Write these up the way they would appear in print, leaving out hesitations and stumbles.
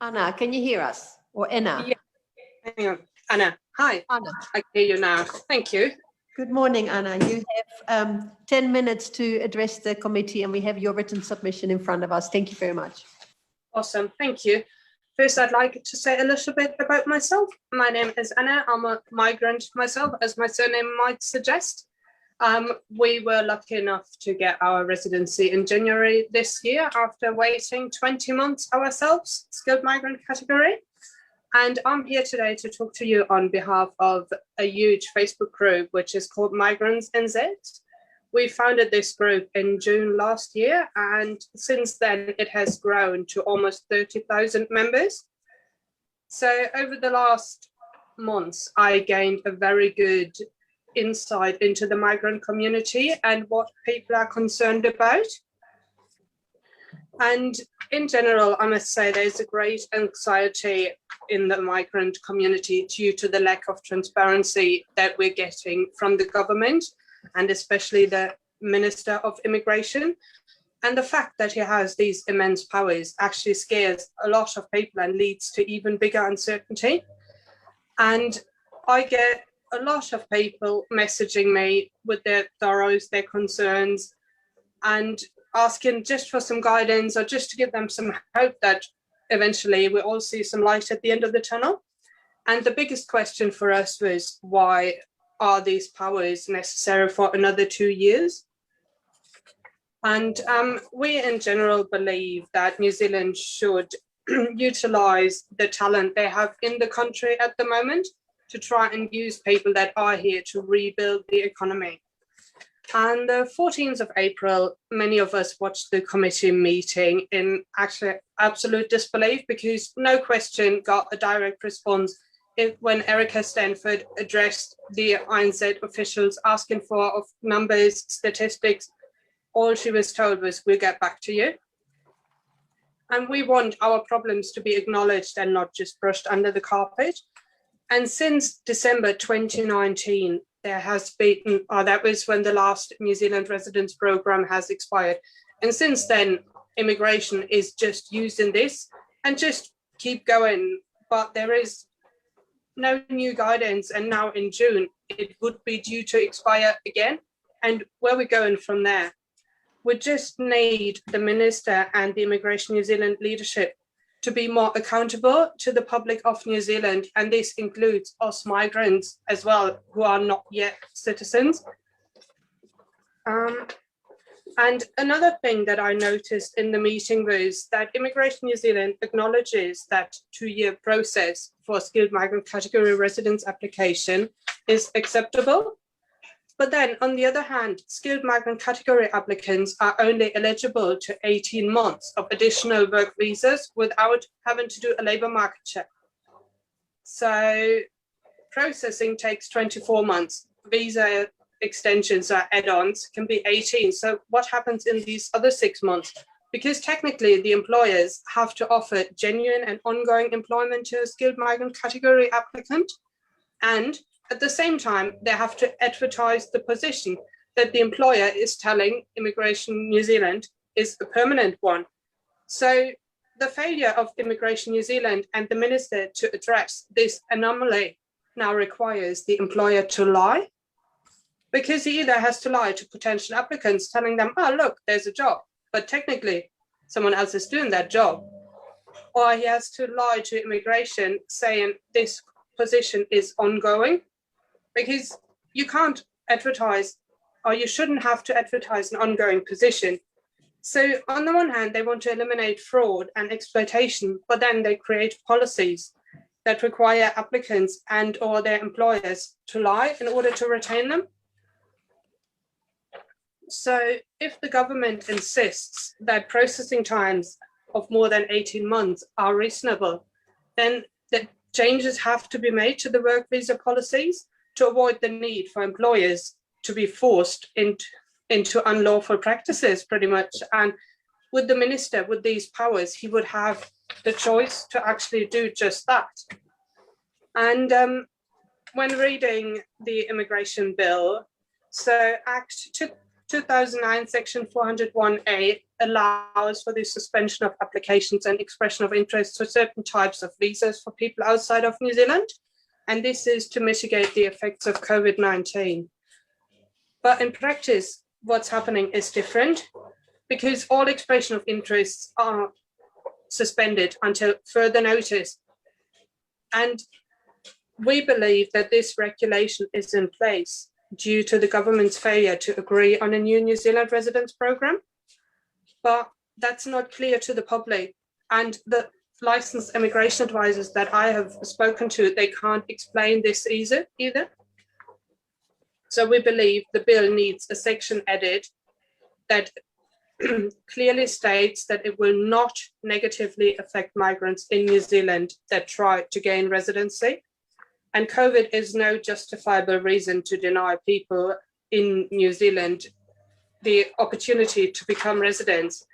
Anna, can you hear us? Or Anna? Yeah. Hang on. Anna, hi. Anna. I can hear you now. Thank you. Good morning, Anna. You have 10 minutes to address the committee and we have your written submission in front of us. Thank you very much. Awesome. Thank you. First, I'd like to say a little bit about myself. My name is Anna. I'm a migrant myself, as my surname might suggest. We were lucky enough to get our residency in January this year after waiting 20 months ourselves, skilled migrant category. And I'm here today to talk to you on behalf of a huge Facebook group, which is called Migrants NZ. We founded this group in June last year, and since then it has grown to almost 30,000 members. So over the last months, I gained a very good insight into the migrant community and what people are concerned about. And in general, I must say there's a great anxiety in the migrant community due to the lack of transparency that we're getting from the government, and especially the Minister of Immigration. And the fact that he has these immense powers actually scares a lot of people and leads to even bigger uncertainty. And I get a lot of people messaging me with their sorrows, their concerns, and asking just for some guidance or just to give them some hope that eventually we all see some light at the end of the tunnel. And the biggest question for us was, why are these powers necessary for another 2 years? And we in general believe that New Zealand should utilise the talent they have in the country at the moment to try and use people that are here to rebuild the economy. On the 14th of April, many of us watched the committee meeting in actually absolute disbelief, because no question got a direct response when Erica Stanford addressed the INZ officials asking for numbers, statistics. All she was told was, we'll get back to you. And we want our problems to be acknowledged and not just brushed under the carpet. And since December 2019, there has been, that was when the last New Zealand residence program has expired. And since then, immigration is just using this and just keep going. But there is no new guidance. And now in June, it would be due to expire again. And where are we going from there? We just need the Minister and the Immigration New Zealand leadership to be more accountable to the public of New Zealand, and this includes us migrants as well, who are not yet citizens. And another thing that I noticed in the meeting was that Immigration New Zealand acknowledges that 2-year process for skilled migrant category residence application is acceptable. But then, on the other hand, skilled migrant category applicants are only eligible to 18 months of additional work visas without having to do a labour market check. So processing takes 24 months. Visa extensions or add-ons can be 18. So what happens in these other 6 months? Because technically the employers have to offer genuine and ongoing employment to a skilled migrant category applicant, and at the same time, they have to advertise the position that the employer is telling Immigration New Zealand is a permanent one. So the failure of Immigration New Zealand and the Minister to address this anomaly now requires the employer to lie, because he either has to lie to potential applicants telling them, oh, look, there's a job, but technically someone else is doing that job. Or he has to lie to immigration saying this position is ongoing, because you can't advertise, or you shouldn't have to advertise an ongoing position. So on the one hand, they want to eliminate fraud and exploitation, but then they create policies that require applicants and or their employers to lie in order to retain them. So if the government insists that processing times of more than 18 months are reasonable, then the changes have to be made to the work visa policies to avoid the need for employers to be forced into unlawful practices, pretty much. And with the Minister, with these powers, he would have the choice to actually do just that. And when reading the immigration bill, so Act 2009 section 401A allows for the suspension of applications and expression of interest for certain types of visas for people outside of New Zealand. And this is to mitigate the effects of COVID-19. But in practice, what's happening is different, because all expression of interests are suspended until further notice. And we believe that this regulation is in place due to the government's failure to agree on a new New Zealand residence programme. But that's not clear to the public. And the licensed immigration advisors that I have spoken to, they can't explain this either. So we believe the bill needs a section added that clearly states that it will not negatively affect migrants in New Zealand that try to gain residency. And COVID is no justifiable reason to deny people in New Zealand the opportunity to become residents.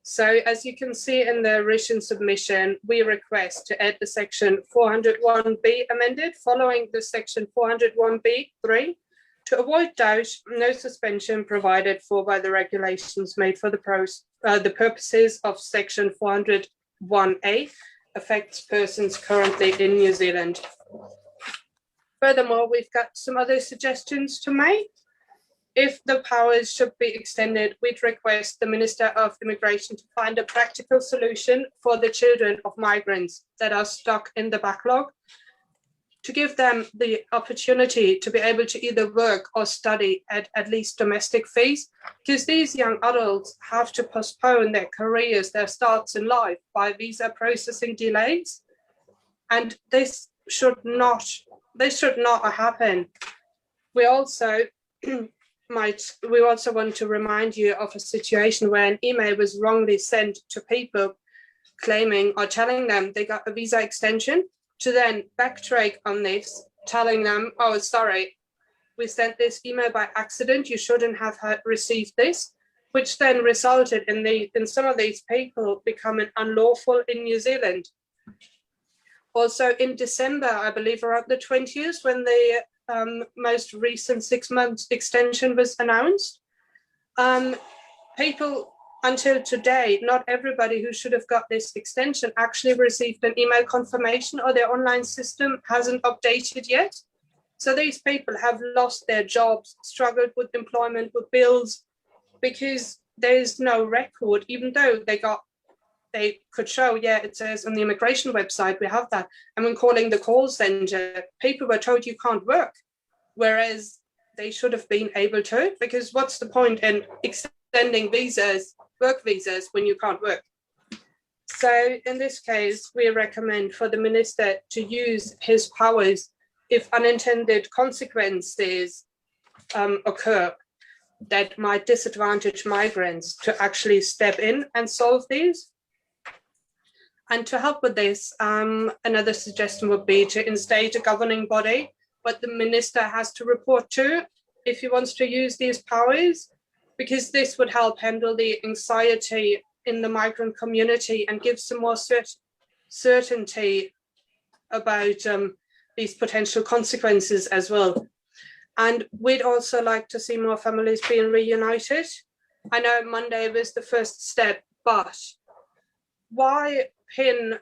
So as you can see in the written submission, we request to add the section 401B amended following the section 401B3 to avoid doubt. No suspension provided for by the regulations made for the purposes of section 401A affects persons currently in New Zealand. Furthermore, we've got some other suggestions to make. If the powers should be extended, we'd request the Minister of Immigration to find a practical solution for the children of migrants that are stuck in the backlog, to give them the opportunity to be able to either work or study at least domestic fees, because these young adults have to postpone their careers, their starts in life by visa processing delays. And this should not happen. We also want to remind you of a situation where an email was wrongly sent to people claiming or telling them they got a visa extension, to then backtrack on this, telling them, oh, sorry, we sent this email by accident, you shouldn't have received this, which then resulted in some of these people becoming unlawful in New Zealand. Also in December, I believe around the 20th, when the most recent 6-month extension was announced, people until today, not everybody who should have got this extension actually received an email confirmation, or their online system hasn't updated yet. So these people have lost their jobs, struggled with employment, with bills, because there's no record, even though they could show, yeah, it says on the immigration website, we have that. And when calling the call center, people were told you can't work, whereas they should have been able to, because what's the point in extending visas, work visas, when you can't work? So in this case, we recommend for the minister to use his powers if unintended consequences occur that might disadvantage migrants, to actually step in and solve these. And to help with this, another suggestion would be to instate a governing body, but the minister has to report to if he wants to use these powers, because this would help handle the anxiety in the migrant community and give some more certainty about these potential consequences as well. And we'd also like to see more families being reunited. I know Monday was the first step, but why pin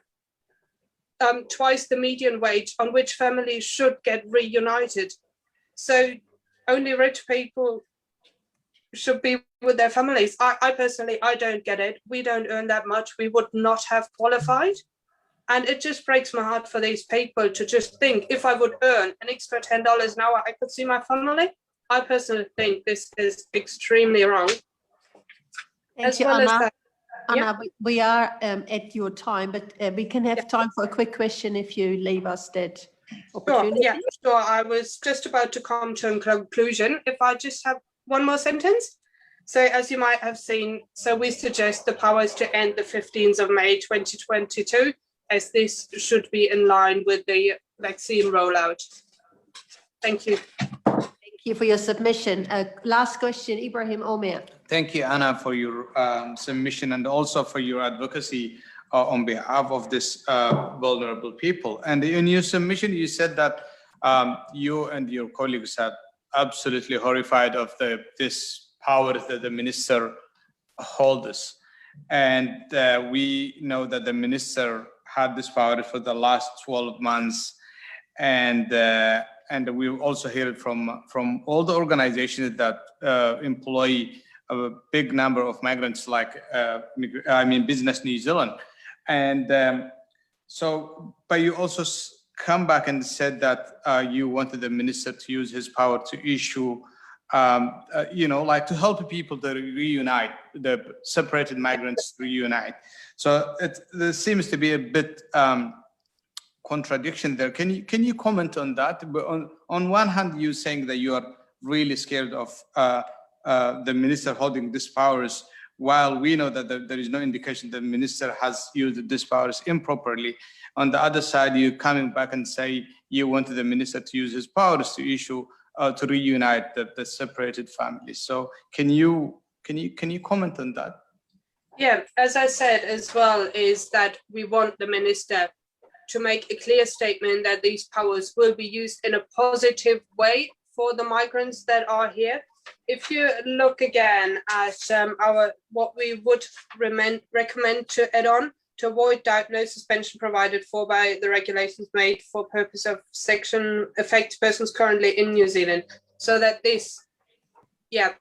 twice the median wage on which families should get reunited? So only rich people should be with their families. I personally, I don't get it. We don't earn that much. We would not have qualified. And it just breaks my heart for these people to just think, if I would earn an extra $10 an hour, I could see my family. I personally think this is extremely wrong. Thank you, Anna. Anna, we are at your time, but we can have time for a quick question if you leave us that opportunity. Sure, yeah, sure. I was just about to come to a conclusion. If I just have one more sentence. So as you might have seen, so we suggest the powers to end the 15th of May 2022, as this should be in line with the vaccine rollout. Thank you. Thank you for your submission. Last question, Ibrahim Omer. Thank you, Anna, for your submission and also for your advocacy on behalf of this vulnerable people. And in your submission, you said that you and your colleagues are absolutely horrified of this powers that the minister holds. And we know that the minister had this power for the last 12 months. And we also hear it from all the organizations that employ a big number of migrants, like Business New Zealand. And but you also come back and said that you wanted the minister to use his power to issue, like to help people to reunite, the separated migrants to reunite. So there seems to be a bit contradiction there. Can you comment on that? On one hand, you're saying that you are really scared of the minister holding these powers, while we know that there is no indication that the minister has used these powers improperly. On the other side, you're coming back and say you wanted the minister to use his powers to issue to reunite the separated families. So can you comment on that? Yeah, as I said as well, is that we want the minister to make a clear statement that these powers will be used in a positive way for the migrants that are here. If you look again at what we would recommend to add on, to avoid doubt, no suspension provided for by the regulations made for purpose of section affect persons currently in New Zealand, so that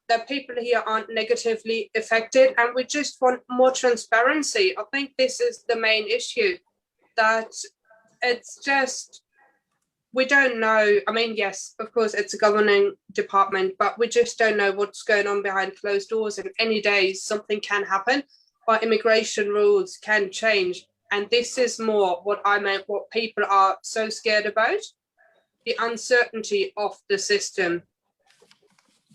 that people here aren't negatively affected, and we just want more transparency. I think this is the main issue, that it's just, we don't know. I mean, yes, of course, it's a governing department, but we just don't know what's going on behind closed doors, and any day something can happen. Our immigration rules can change. And this is more what I meant, what people are so scared about, the uncertainty of the system.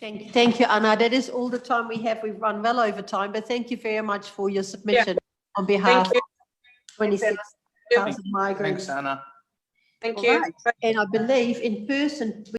Thank you, Anna. That is all the time we have. We've run well over time, but thank you very much for your submission on behalf of 26,000 migrants. Thanks, Anna. Thank you. Right. And I believe in person,